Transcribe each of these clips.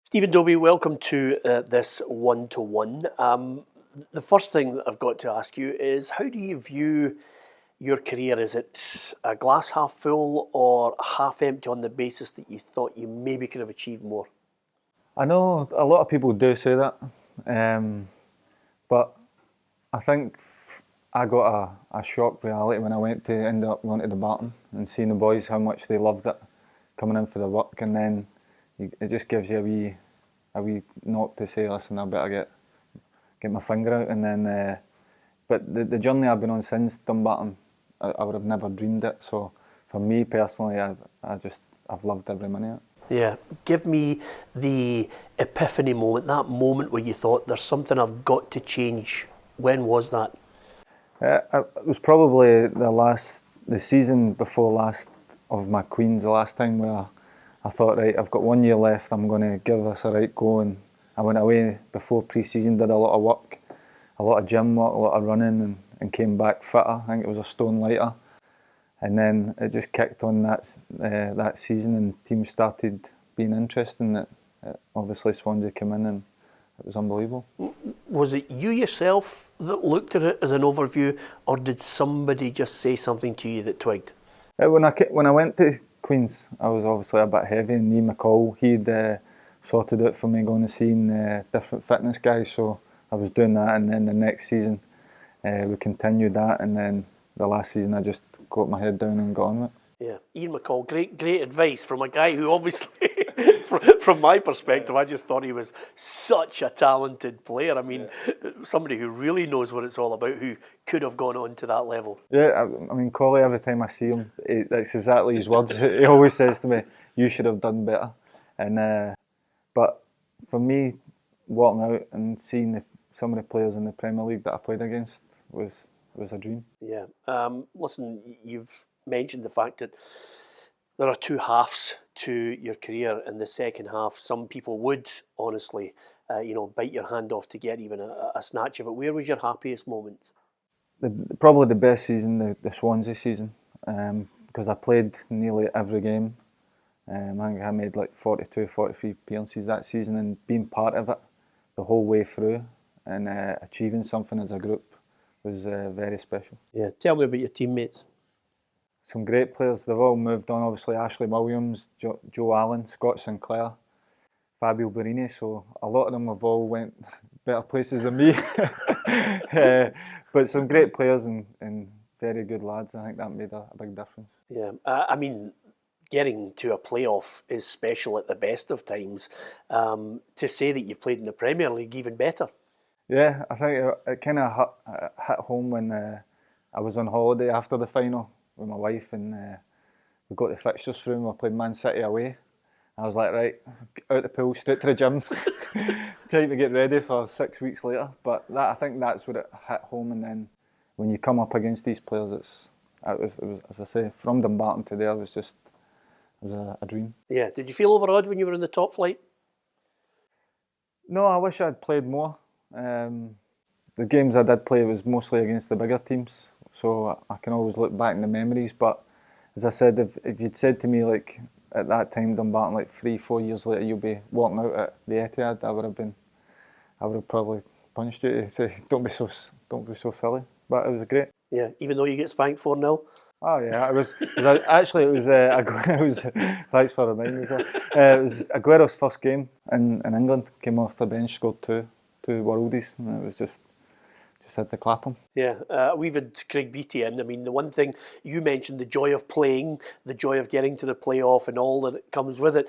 Stephen Dobbie, welcome to this one-to-one. The first thing that I've got to ask you is, how do you view your career? Is it a glass half full or half empty on the basis that you thought you maybe could have achieved more? I know a lot of people do say that, but I think I got a shock reality when I ended up going to the Barton and seeing the boys how much they loved it coming in for the work, and then it just gives you a wee knock to say, listen, I better get my finger out, and then. But the journey I've been on since Dumbarton, I would have never dreamed it. So for me personally, I've loved every minute of it. Yeah, give me the epiphany moment, that moment where you thought there's something I've got to change. When was that? It was probably the season before last of my Queens, the last time where I thought, right, I've got 1 year left, I'm going to give this a right go. And I went away before pre-season, did a lot of work, a lot of gym work, a lot of running, and came back fitter. I think it was a stone lighter. And then it just kicked on that season, and teams started being interested in it. Obviously Swansea came in and it was unbelievable. Was it you yourself that looked at it as an overview, or did somebody just say something to you that twigged? When I went to Queens, I was obviously a bit heavy, and Lee McCall, he'd sorted it for me, going to see different fitness guys, so I was doing that. And then the next season we continued that, and then the last season I just got my head down and got on with it. Yeah, Ian McCall, great advice from a guy who obviously, from my perspective, I just thought he was such a talented player. I mean, somebody who really knows what it's all about, who could have gone on to that level. Yeah, I mean, Collie, every time I see him, that's exactly his words. He always says to me, you should have done better. And but for me, walking out and seeing some of the players in the Premier League that I played against was a dream. Yeah. Listen, you've mentioned the fact that there are two halves to your career. In the second half, some people would honestly, bite your hand off to get even a snatch of it. Where was your happiest moment? Probably the best season, the Swansea season, because I played nearly every game. I think I made like 42, 43 appearances that season, and being part of it the whole way through and achieving something as a group was very special. Yeah, tell me about your teammates. Some great players. They've all moved on. Obviously, Ashley Williams, Joe Allen, Scott Sinclair, Fabio Barini. So a lot of them have all went better places than me. But some great players and very good lads. I think that made a big difference. Yeah, I mean, getting to a playoff is special at the best of times. To say that you've played in the Premier League, even better. Yeah, I think it kind of hit home when I was on holiday after the final with my wife, and we got the fixtures through and we played Man City away. I was like, right, out the pool, straight to the gym, time to get ready for 6 weeks later. But I think that's where it hit home. And then when you come up against these players, it was as I say, from Dumbarton to there, it was a dream. Yeah, did you feel overawed when you were in the top flight? No, I wish I'd played more. The games I did play was mostly against the bigger teams, so I can always look back in the memories. But as I said, if you'd said to me like at that time, Dumbarton, like 3-4 years later, you'll be walking out at the Etihad, I would have probably punched you to say, don't be so silly. But it was great. Yeah, even though you get spanked 4-0. Oh yeah, it was thanks for reminding me. It was Aguero's first game in England. Came off the bench, scored two worldies, and it was just had to clap him. Yeah, we've had Craig Beattie in. I mean, the one thing you mentioned, the joy of playing, the joy of getting to the playoff and all that comes with it.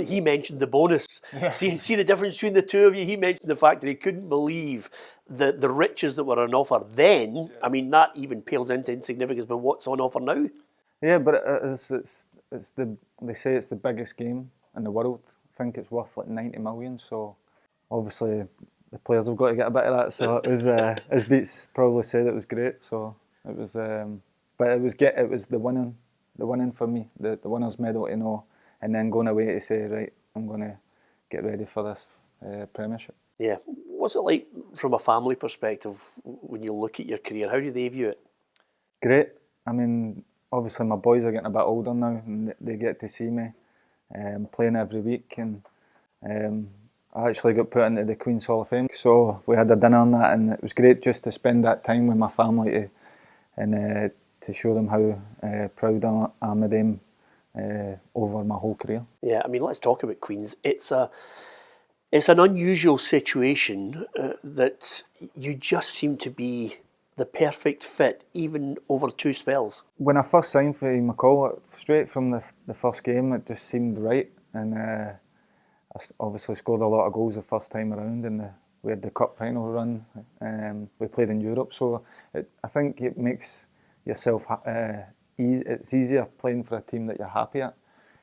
He mentioned the bonus. Yeah. See the difference between the two of you? He mentioned the fact that he couldn't believe the riches that were on offer then. Yeah. I mean, that even pales into insignificance, but what's on offer now? Yeah, but they say it's the biggest game in the world. I think it's worth like 90 million, so obviously the players have got to get a bit of that. So it was, as Beats probably said, it was great. So it was, but it was the winning for me, the winner's medal to know, and then going away to say, right, I'm going to get ready for this Premiership. Yeah, what's it like from a family perspective when you look at your career? How do they view it? Great. I mean, obviously my boys are getting a bit older now, and they get to see me playing every week, and I actually got put into the Queen's Hall of Fame. So we had a dinner on that, and it was great just to spend that time with my family to show them how proud I am of them over my whole career. Yeah, I mean, let's talk about Queen's. It's an unusual situation that you just seem to be the perfect fit, even over 2 spells. When I first signed for McCall, straight from the first game, it just seemed right. And I obviously scored a lot of goals the first time around, and we had the cup final run. We played in Europe, so I think it makes yourself easy. It's easier playing for a team that you're happy at.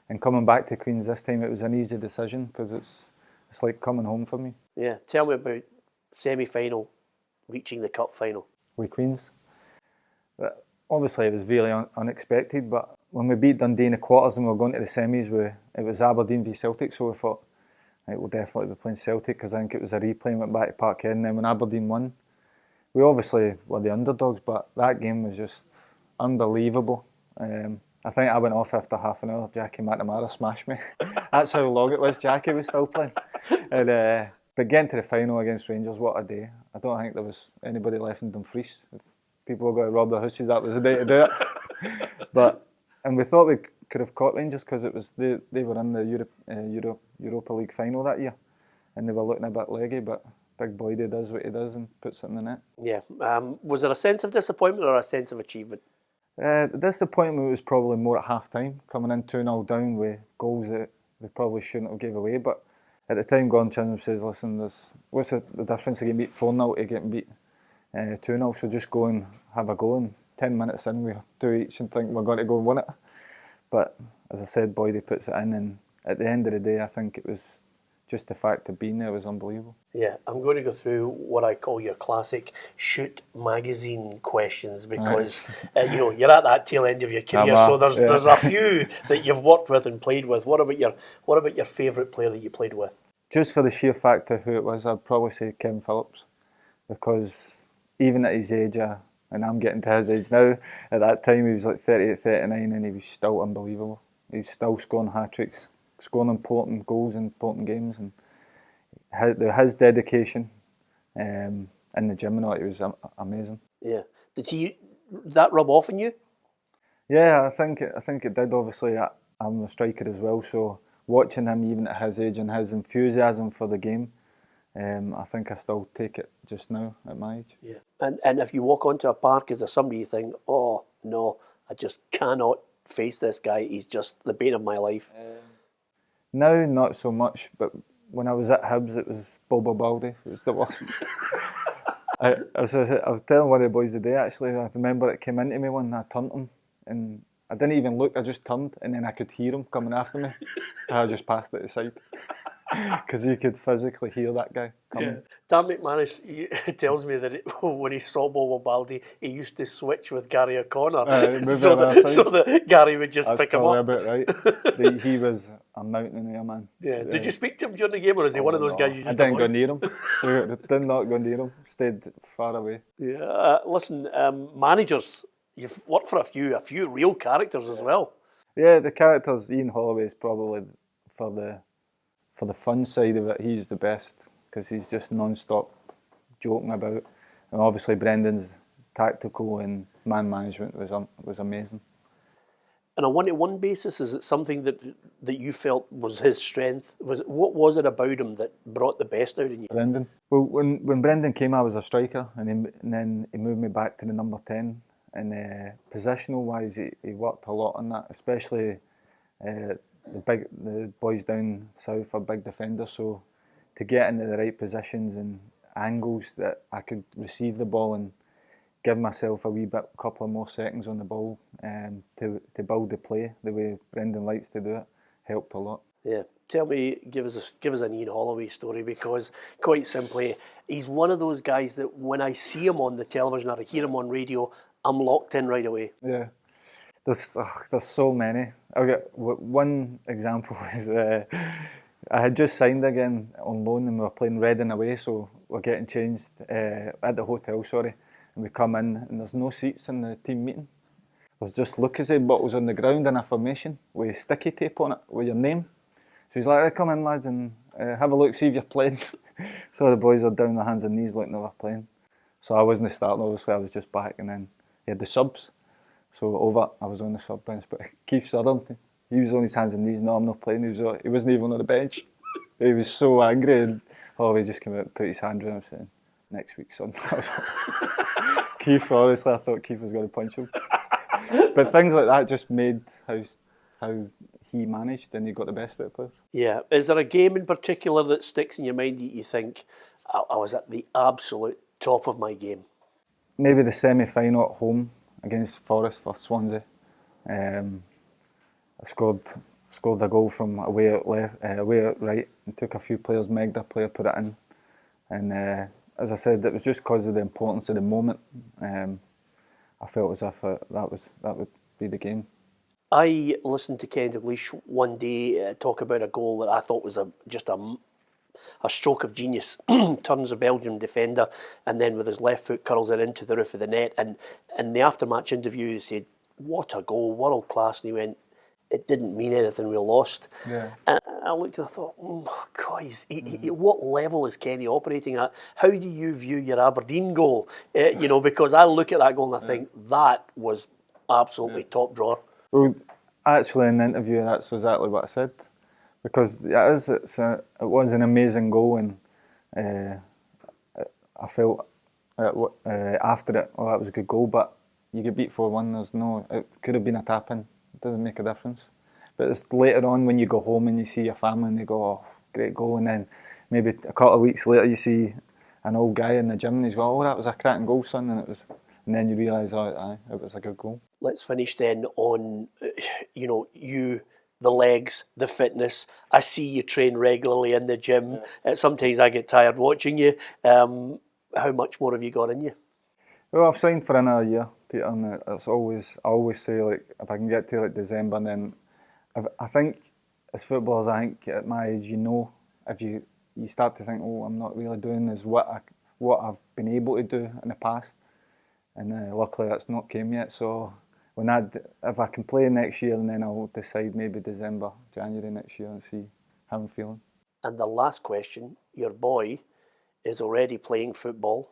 And coming back to Queen's this time, it was an easy decision because it's like coming home for me. Yeah, tell me about semi-final, reaching the cup final. With Queen's. But obviously it was really unexpected, but when we beat Dundee in the quarters and we were going to the semis, it was Aberdeen v Celtic, so we thought, right, we'll definitely be playing Celtic because I think it was a replay and went back to Parkhead, and then when Aberdeen won, we obviously were the underdogs, but that game was just unbelievable. I think I went off after half an hour. Jackie McNamara smashed me. That's how long it was. Jackie was still playing. But getting to the final against Rangers, what a day. I don't think there was anybody left in Dumfries. If people were going to rob their houses, that was the day to do it. And we thought we could have caught Rangers because they were in the Europa League final that year. And they were looking a bit leggy, but Big Boydie does what he does and puts it in the net. Yeah. Was there a sense of disappointment or a sense of achievement? The disappointment was probably more at half-time, coming in 2-0 down with goals that we probably shouldn't have gave away. But at the time, Gordon Chisholm says, listen, what's the difference of getting beat 4-0 to getting beat 2-0? So just go and have a go. And 10 minutes in, we do each and think we're going to go and win it. But as I said, Boydie puts it in. And at the end of the day, I think it was just the fact of being there was unbelievable. Yeah, I'm going to go through what I call your classic Shoot magazine questions because you're at that tail end of your career, so there's a few that you've worked with and played with. What about your favourite player that you played with? Just for the sheer fact of who it was, I'd probably say Kevin Phillips, because even at his age, and I'm getting to his age now, at that time he was like 38, 39, and he was still unbelievable. He's still scoring hat-tricks, scoring important goals in important games, and his dedication in the gym and all, it was amazing. Yeah. Did that rub off on you? Yeah, I think it did. Obviously, I'm a striker as well, so watching him even at his age and his enthusiasm for the game, I think I still take it just now at my age. Yeah. And if you walk onto a park, is there somebody you think, oh no, I just cannot face this guy, he's just the bane of my life? Now, not so much, but when I was at Hibs, it was Bobo Baldi. It was the worst. I was telling one of the boys today, actually, I remember it came into me when I turned him, and I didn't even look, I just turned, and then I could hear him coming after me. I just passed it aside. Because you could physically hear that guy coming. Yeah. Dan McManus tells me that when he saw Bobo Baldi, he used to switch with Gary O'Connor so that Gary would just pick him up. That's probably a bit right. He was a mountain there, man. Yeah. Did you speak to him during the game, or is he one of those guys you just I didn't go near him. Did not go near him. Stayed far away. Yeah. Listen, managers, you've worked for a few real characters as well. Yeah, the characters, Ian Holloway is probably for the fun side of it, he's the best because he's just non-stop joking about. And obviously Brendan's tactical and man management was amazing. On a one-to-one basis, is it something that you felt was his strength? What was it about him that brought the best out in you? Brendan. Well, when Brendan came, I was a striker, and then he moved me back to the number 10. And positional-wise, he worked a lot on that, especially the boys down south are big defenders, so to get into the right positions and angles that I could receive the ball and give myself a couple of more seconds on the ball to build the play the way Brendan likes to do it helped a lot. Yeah, tell me, give us an Ian Holloway story, because quite simply, he's one of those guys that when I see him on the television or I hear him on radio, I'm locked in right away. Yeah. There's so many. I'll get one example is I had just signed again on loan and we were playing Reading away, so we're getting changed at the hotel, and we come in and there's no seats in the team meeting. There's just Lucozade bottles on the ground in a formation with sticky tape on it with your name. So he's like, right, come in lads, and have a look, see if you're playing. So the boys are down their hands and knees like they were playing. So I wasn't starting, obviously, I was just back, and then he had the subs. So over, I was on the sub bench, but Keith Sutherland, he was on his hands and knees. No, I'm not playing. He wasn't even on the bench. He was so angry. And, he just came out and put his hand around him saying, "Next week, son." Keith, honestly, I thought Keith was going to punch him. But things like that just made how he managed, and he got the best out of players. Yeah. Is there a game in particular that sticks in your mind that you think, I was at the absolute top of my game? Maybe the semi-final at home against Forest for Swansea. I scored a goal from away out left, away out right, and took a few players, megged a player, put it in. And as I said, it was just because of the importance of the moment. I felt as if that would be the game. I listened to Ken Dalglish one day talk about a goal that I thought was just a stroke of genius. Turns a Belgian defender and then with his left foot curls it into the roof of the net. And in the aftermatch interview he said, "What a goal, world class." And he went, "It didn't mean anything, we lost." Yeah. And I looked and I thought, oh, God, what level is Kenny operating at? How do you view your Aberdeen goal? Because I look at that goal and I think that was absolutely top drawer. Well, actually, in the interview, that's exactly what I said, because it was an amazing goal, and I felt after it, that was a good goal, but you get beat 4-1. It could have been a tap-in. It doesn't make a difference. But it's later on when you go home and you see your family and they go, "Oh, great goal," and then maybe a couple of weeks later you see an old guy in the gym and he's going, "Oh, that was a cracking goal, son," and then you realise, oh, it was a good goal. Let's finish then on, you, the legs, the fitness. I see you train regularly in the gym. Sometimes I get tired watching you. How much more have you got in you? Well, I've signed for another year, Peter, and I always say, like, if I can get to December, then I think as footballers, I think at my age, if you start to think, oh, I'm not really doing as what I've been able to do in the past, and luckily that's not came yet. So if I can play next year, and then I'll decide maybe December, January next year and see how I'm feeling. And the last question, your boy is already playing football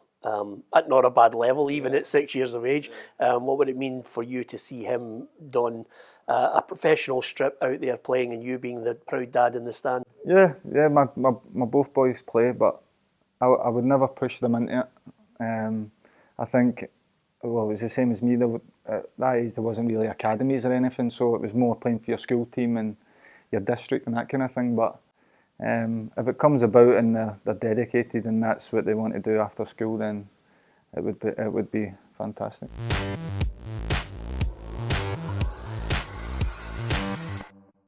at not a bad level, even at 6 years of age. What would it mean for you to see him don a professional strip out there playing and you being the proud dad in the stand? Yeah, my both boys play, but I would never push them into it. I think, well, it was the same as me. At that age, there wasn't really academies or anything, so it was more playing for your school team and your district and that kind of thing. But if it comes about and they're dedicated and that's what they want to do after school, then it would be fantastic.